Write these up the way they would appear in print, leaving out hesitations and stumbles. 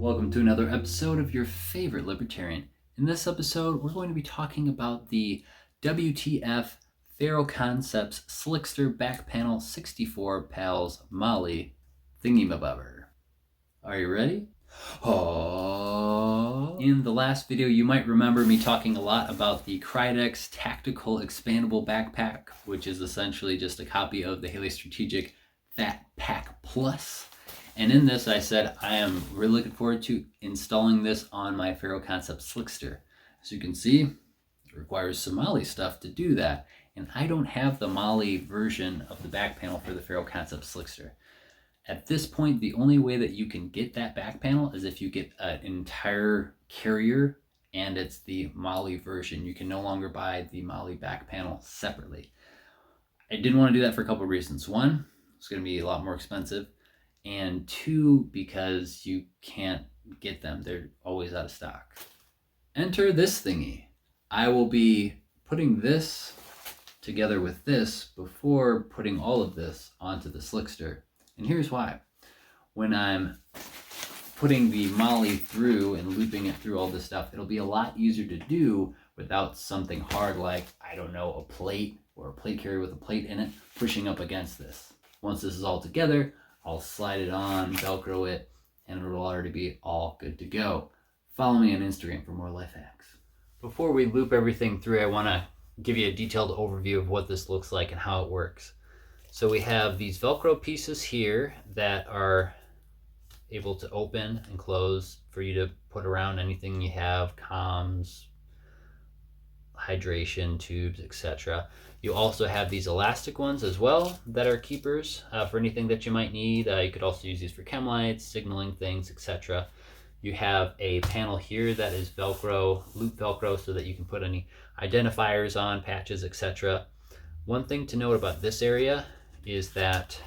Welcome to another episode of your favorite libertarian. In this episode, we're going to be talking about the WTF Ferro Concepts Slickster Back Panel 64 Pals Molly Thingy-mabobber. Are you ready? Oh. In the last video, you might remember me talking a lot about the Krydex Tactical Expandable Backpack, which is essentially just a copy of the Haley Strategic Fat Pack Plus. And in this, I said I am really looking forward to installing this on my Ferro Concepts Slickster. As you can see, it requires some Molly stuff to do that. And I don't have the Molly version of the back panel for the Ferro Concepts Slickster. At this point, the only way that you can get that back panel is if you get an entire carrier and it's the Molly version. You can no longer buy the Molly back panel separately. I didn't want to do that for a couple of reasons. One, it's going to be a lot more expensive. And two, because you can't get them. They're always out of stock. Enter this thingy. I will be putting this together with this before putting all of this onto the Slickster. And here's why. When I'm putting the Molly through and looping it through all this stuff, it'll be a lot easier to do without something hard like, I don't know, a plate or a plate carrier with a plate in it pushing up against this. Once this is all together, I'll slide it on, Velcro it, and it'll already be all good to go. Follow me on Instagram for more life hacks. Before we loop everything through, I want to give you a detailed overview of what this looks like and how it works. So we have these Velcro pieces here that are able to open and close for you to put around anything you have, comms, hydration tubes, etc. You also have these elastic ones as well that are keepers for anything that you might need. You could also use these for chem lights, signaling things, etc. You have a panel here that is Velcro, loop Velcro, so that you can put any identifiers on, patches, etc. One thing to note about this area is that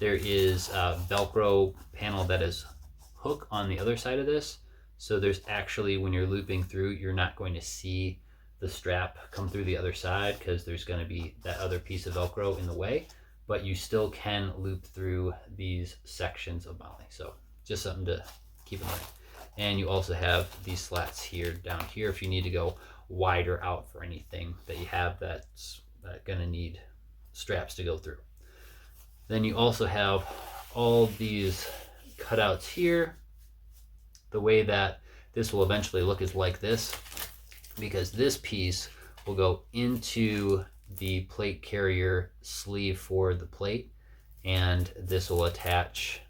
there is a Velcro panel that is hook on the other side of this. So there's actually, when you're looping through, you're not going to see the strap come through the other side because there's going to be that other piece of Velcro in the way, but you still can loop through these sections of Molly. So just something to keep in mind. And you also have these slats here, down here, if you need to go wider out for anything that you have that's going to need straps to go through. Then you also have all these cutouts here. The way that this will eventually look is like this, because this piece will go into the plate carrier sleeve for the plate, and this will attach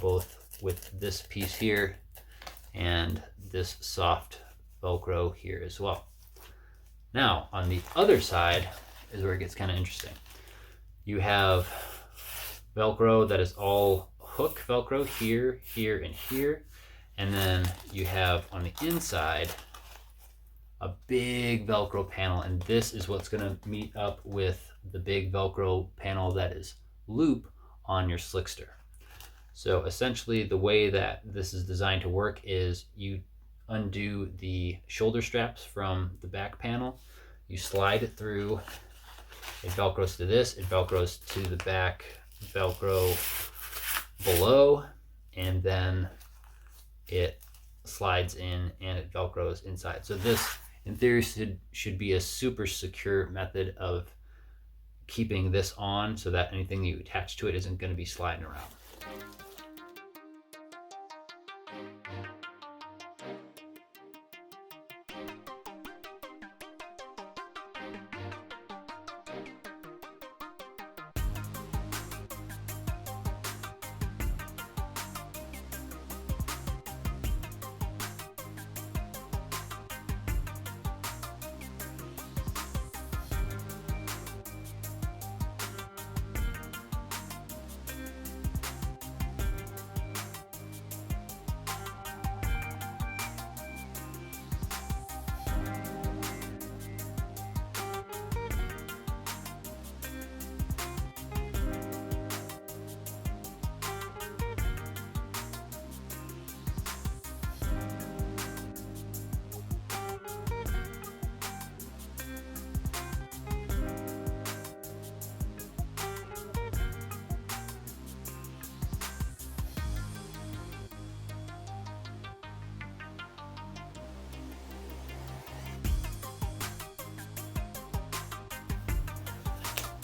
both with this piece here and this soft Velcro here as well. Now on the other side is where it gets kind of interesting. You have Velcro that is all hook Velcro here, here, and here, and then you have on the inside a big Velcro panel, and this is what's going to meet up with the big Velcro panel that is loop on your Slickster. So essentially the way that this is designed to work is you undo the shoulder straps from the back panel, you slide it through, it Velcros to this, it Velcros to the back Velcro below, and then it slides in and it Velcros inside. So this, in theory, should be a super secure method of keeping this on so that anything you attach to it isn't going to be sliding around.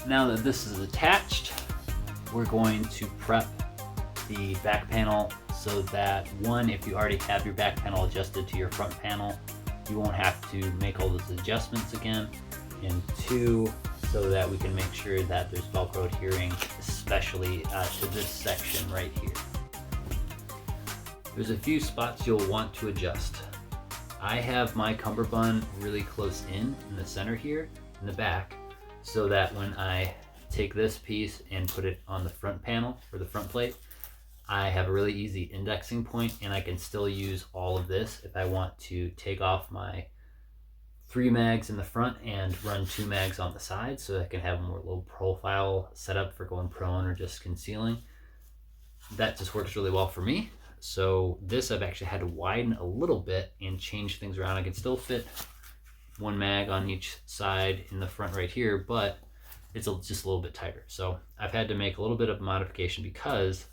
Now that this is attached, we're going to prep the back panel so that, one, if you already have your back panel adjusted to your front panel, you won't have to make all those adjustments again, and two, so that we can make sure that there's Velcro adhering, especially to this section right here. There's a few spots you'll want to adjust. I have my cummerbund really close in the center here, in the back, so that when I take this piece and put it on the front panel, or the front plate, I have a really easy indexing point, and I can still use all of this if I want to take off my 3 mags in the front and run 2 mags on the side, so I can have a more low profile setup for going prone or just concealing. That just works really well for me. So this I've actually had to widen a little bit and change things around. I can still fit 1 mag on each side in the front right here, but it's just a little bit tighter. So I've had to make a little bit of a modification because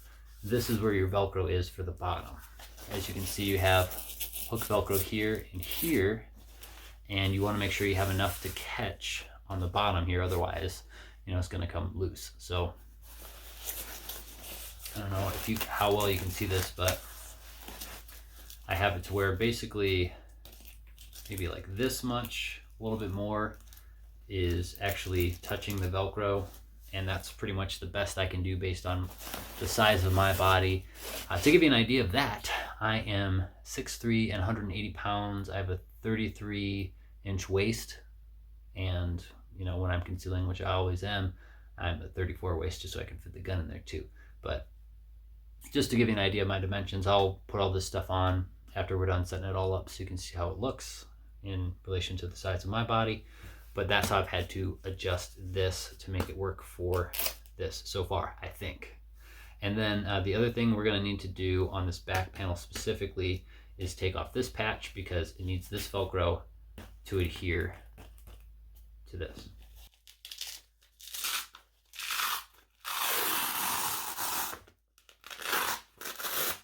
this is where your Velcro is for the bottom. As you can see, you have hook Velcro here and here, and you want to make sure you have enough to catch on the bottom here, otherwise, it's going to come loose. So I don't know how well you can see this, but I have it to where basically maybe like this much, a little bit more, is actually touching the Velcro, and that's pretty much the best I can do based on the size of my body. To give you an idea of that, I am 6'3" and 180 pounds. I have a 33-inch waist, and when I'm concealing, which I always am, I'm a 34 waist just so I can fit the gun in there too. But just to give you an idea of my dimensions, I'll put all this stuff on after we're done setting it all up so you can see how it looks in relation to the size of my body. But that's how I've had to adjust this to make it work for this so far, I think. And then the other thing we're going to need to do on this back panel specifically is take off this patch, because it needs this Velcro to adhere to this.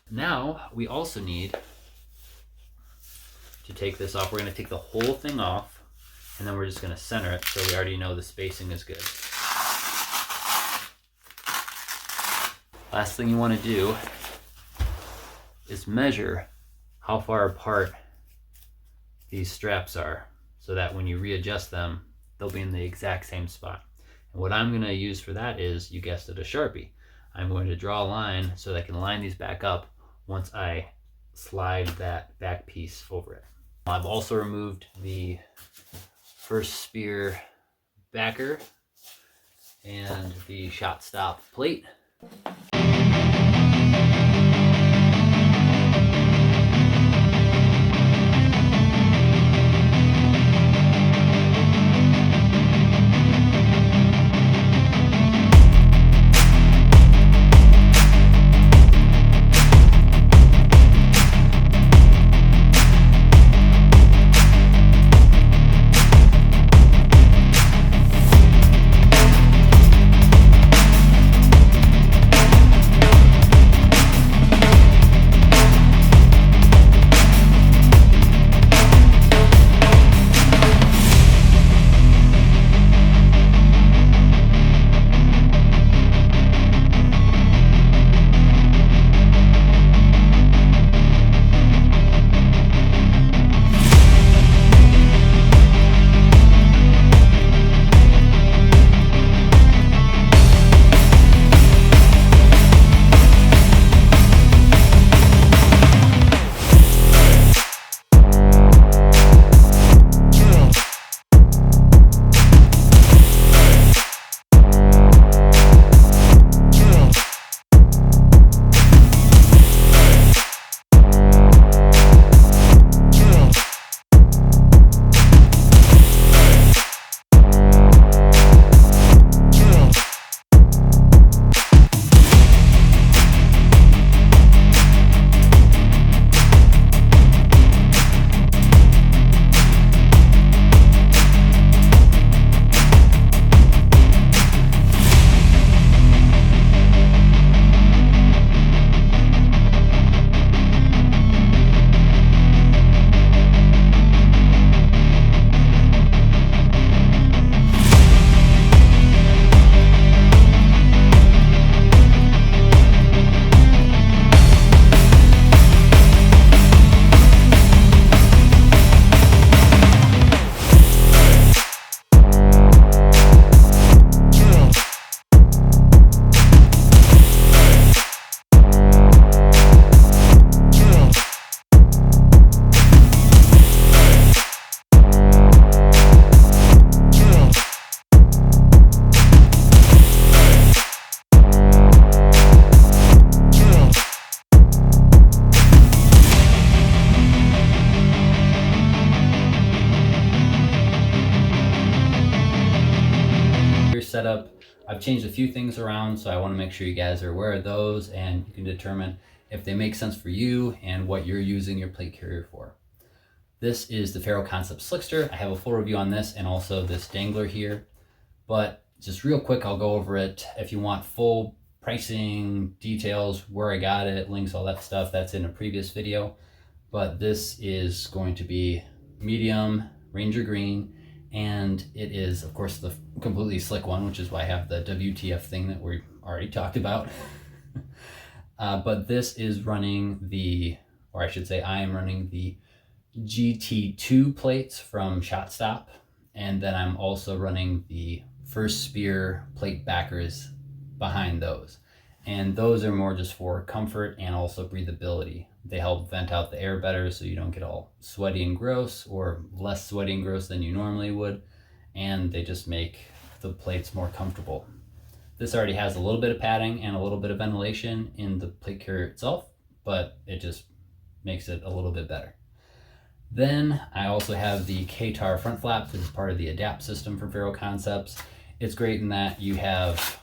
Now we also need to take this off. We're going to take the whole thing off, and then we're just going to center it so we already know the spacing is good. Last thing you want to do is measure how far apart these straps are, so that when you readjust them, they'll be in the exact same spot. And what I'm going to use for that is, you guessed it, a Sharpie. I'm going to draw a line so that I can line these back up once I slide that back piece over it. I've also removed the first spear backer and the shot stop plate. I've changed a few things around, so I want to make sure you guys are aware of those and you can determine if they make sense for you and what you're using your plate carrier for. This is the Ferro Concept Slickster. I have a full review on this and also this dangler here, but just real quick, I'll go over it. If you want full pricing, details, where I got it, links, all that stuff, that's in a previous video. But this is going to be medium, Ranger green, and it is, of course, the completely slick one, which is why I have the WTF thing that we already talked about. But this is running the, or I should say I am running the GT2 plates from ShotStop, and then I'm also running the First Spear plate backers behind those. And those are more just for comfort and also breathability. They help vent out the air better so you don't get all sweaty and gross, or less sweaty and gross than you normally would. And they just make the plates more comfortable. This already has a little bit of padding and a little bit of ventilation in the plate carrier itself, but it just makes it a little bit better. Then I also have the KTAR front flap. This is part of the ADAPT system from Ferro Concepts. It's great in that you have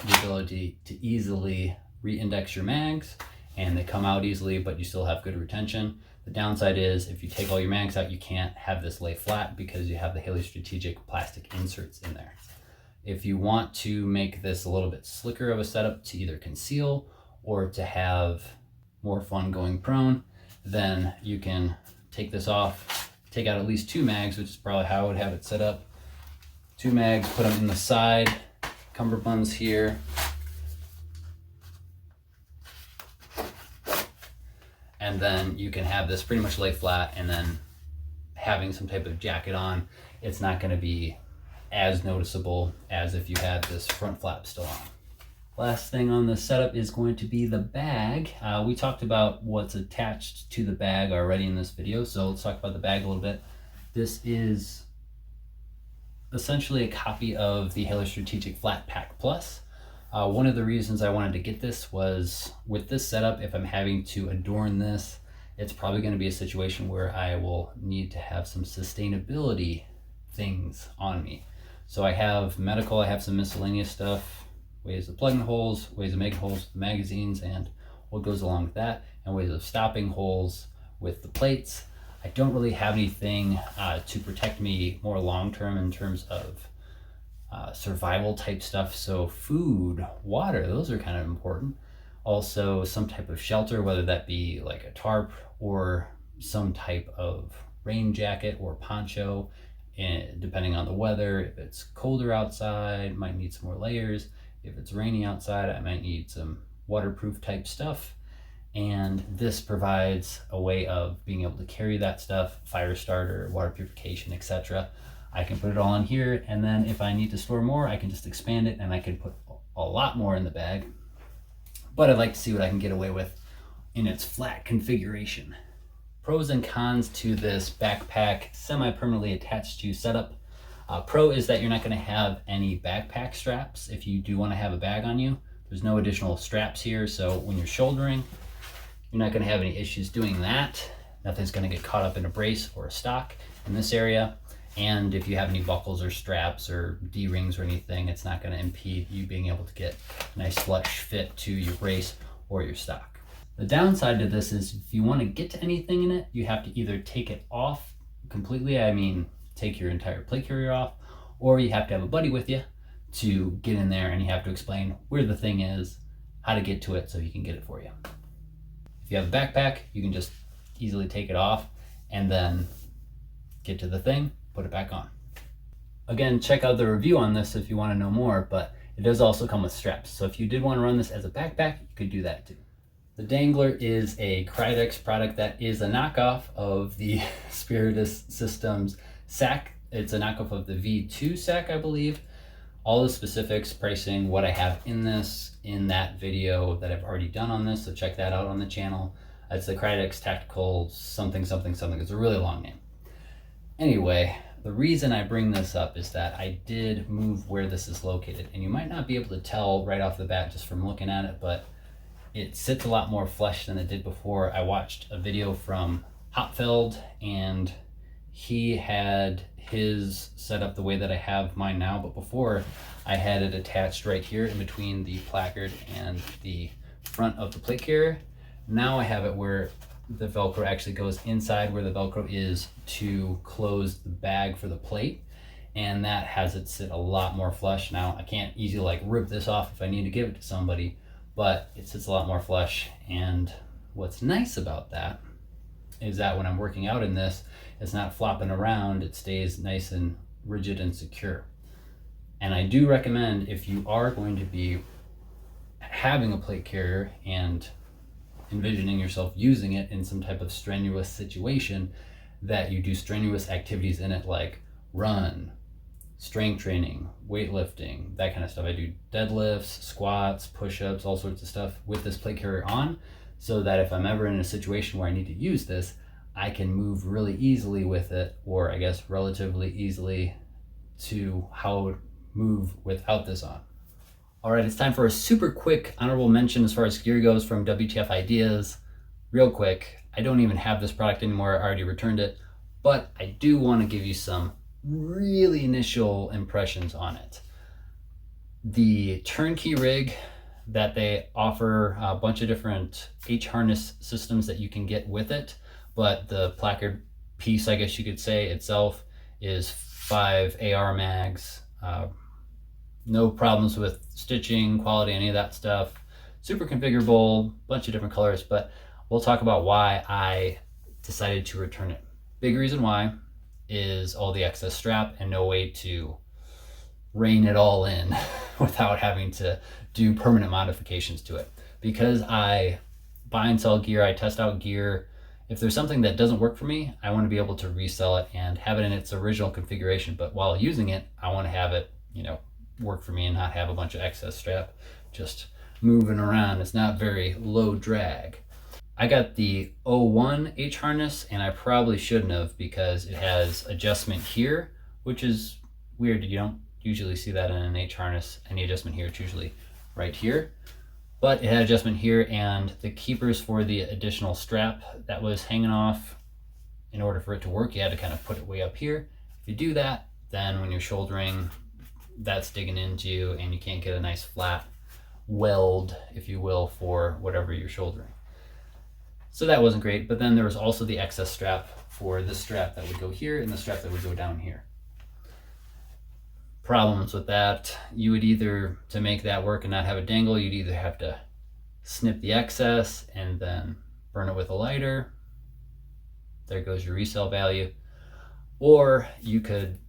the ability to easily re-index your mags, and they come out easily, but you still have good retention. The downside is if you take all your mags out, you can't have this lay flat because you have the Haley Strategic plastic inserts in there. If you want to make this a little bit slicker of a setup to either conceal or to have more fun going prone, then you can take this off, take out at least 2 mags, which is probably how I would have it set up. 2 mags, put them in the side cummerbunds here. And then you can have this pretty much lay flat, and then having some type of jacket on, it's not going to be as noticeable as if you had this front flap still on. Last thing on the setup is going to be the bag. We talked about what's attached to the bag already in this video, so let's talk about the bag a little bit. This is essentially a copy of the Haley Strategic Flat Pack Plus. One of the reasons I wanted to get this was with this setup, if I'm having to adorn this, it's probably going to be a situation where I will need to have some sustainability things on me. So I have medical, I have some miscellaneous stuff, ways of plugging holes, ways of making holes with the magazines and what goes along with that, and ways of stopping holes with the plates. I don't really have anything to protect me more long-term in terms of survival type stuff. So food, water, those are kind of important. Also some type of shelter, whether that be like a tarp or some type of rain jacket or poncho, and depending on the weather. If it's colder outside, might need some more layers. If it's rainy outside, I might need some waterproof type stuff. And this provides a way of being able to carry that stuff, fire starter, water purification, etc. I can put it all in here, and then if I need to store more, I can just expand it and I can put a lot more in the bag. But I'd like to see what I can get away with in its flat configuration. Pros and cons to this backpack semi-permanently attached to setup. Pro is that you're not going to have any backpack straps if you do want to have a bag on you. There's no additional straps here, so when you're shouldering, you're not going to have any issues doing that. Nothing's going to get caught up in a brace or a stock in this area. And if you have any buckles or straps or D-rings or anything, it's not going to impede you being able to get a nice flush fit to your brace or your stock. The downside to this is if you want to get to anything in it, you have to either take it off completely, I mean take your entire plate carrier off, or you have to have a buddy with you to get in there and you have to explain where the thing is, how to get to it so he can get it for you. If you have a backpack, you can just easily take it off and then get to the thing, put it back on. Again, check out the review on this if you want to know more, but it does also come with straps. So if you did want to run this as a backpack, you could do that too. The dangler is a Krydex product that is a knockoff of the Spiritus Systems sack. It's a knockoff of the V2 sack, I believe. All the specifics, pricing, what I have in this, in that video that I've already done on this, so check that out on the channel. It's the Krydex Tactical something something something. It's a really long name. Anyway, the reason I bring this up is that I did move where this is located, and you might not be able to tell right off the bat just from looking at it, but it sits a lot more flush than it did before. I watched a video from Hopfeld, and he had his set up the way that I have mine now, but before I had it attached right here in between the placard and the front of the plate carrier. Now I have it where the Velcro actually goes inside where the Velcro is to close the bag for the plate, and that has it sit a lot more flush. Now I can't easily like rip this off if I need to give it to somebody, but it sits a lot more flush. And what's nice about that is that when I'm working out in this, it's not flopping around, it stays nice and rigid and secure. And I do recommend, if you are going to be having a plate carrier and envisioning yourself using it in some type of strenuous situation, that you do strenuous activities in it, like run, strength training, weightlifting, that kind of stuff. I do deadlifts, squats, push-ups, all sorts of stuff with this plate carrier on, so that if I'm ever in a situation where I need to use this, I can move really easily with it, or I guess relatively easily to how it would move without this on. All right, it's time for a super quick honorable mention as far as gear goes from WTF Ideas. Real quick, I don't even have this product anymore, I already returned it, but I do want to give you some really initial impressions on it. The turnkey rig that they offer, a bunch of different H-harness systems that you can get with it, but the placard piece, I guess you could say, itself is 5 AR mags. No problems with stitching, quality, any of that stuff. Super configurable, bunch of different colors, but we'll talk about why I decided to return it. Big reason why is all the excess strap and no way to rein it all in without having to do permanent modifications to it. Because I buy and sell gear, I test out gear. If there's something that doesn't work for me, I want to be able to resell it and have it in its original configuration. But while using it, I want to have it, work for me and not have a bunch of excess strap just moving around. It's not very low drag. I got the 01 H harness, and I probably shouldn't have, because it has adjustment here, which is weird. You don't usually see that in an H harness, any adjustment here. It's usually right here, but it had adjustment here, and the keepers for the additional strap that was hanging off, in order for it to work, you had to kind of put it way up here. If you do that, then when you're shouldering, that's digging into you and you can't get a nice flat weld, if you will, for whatever you're shouldering. So that wasn't great. But then there was also the excess strap for this strap that would go here and the strap that would go down here. Problems with that: you would either, to make that work and not have a dangle, you'd either have to snip the excess and then burn it with a lighter. There goes your resale value. Or you could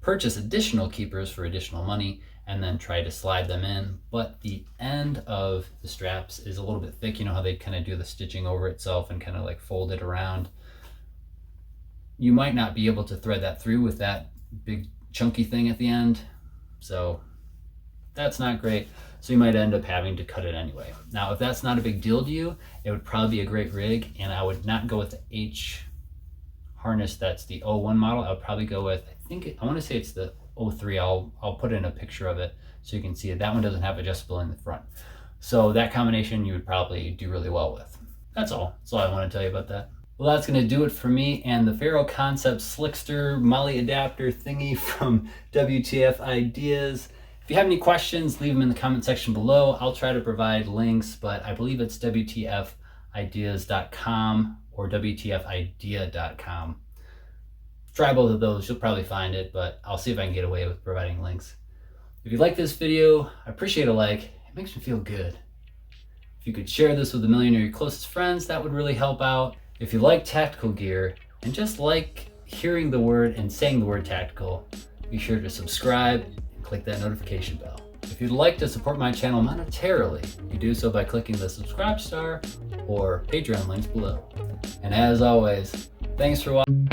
purchase additional keepers for additional money and then try to slide them in, but the end of the straps is a little bit thick. You know how they kind of do the stitching over itself and kind of like fold it around? You might not be able to thread that through with that big chunky thing at the end, so that's not great. So you might end up having to cut it anyway. Now, if that's not a big deal to you, it would probably be a great rig, and I would not go with the H harness that's the 01 model. I would probably go with, I want to say it's the 03. I'll put in a picture of it so you can see it. That one doesn't have adjustable in the front. So that combination you would probably do really well with. That's all I want to tell you about that. Well, that's going to do it for me and the Ferro Concept Slickster Molly adapter thingy from WTF Ideas. If you have any questions, leave them in the comment section below. I'll try to provide links, but I believe it's WTFideas.com or WTFidea.com. Try both of those, you'll probably find it, but I'll see if I can get away with providing links. If you like this video, I appreciate a like. It makes me feel good. If you could share this with a million of your closest friends, that would really help out. If you like tactical gear and just like hearing the word and saying the word tactical, be sure to subscribe and click that notification bell. If you'd like to support my channel monetarily, you do so by clicking the subscribe star or Patreon links below. And as always, thanks for watching.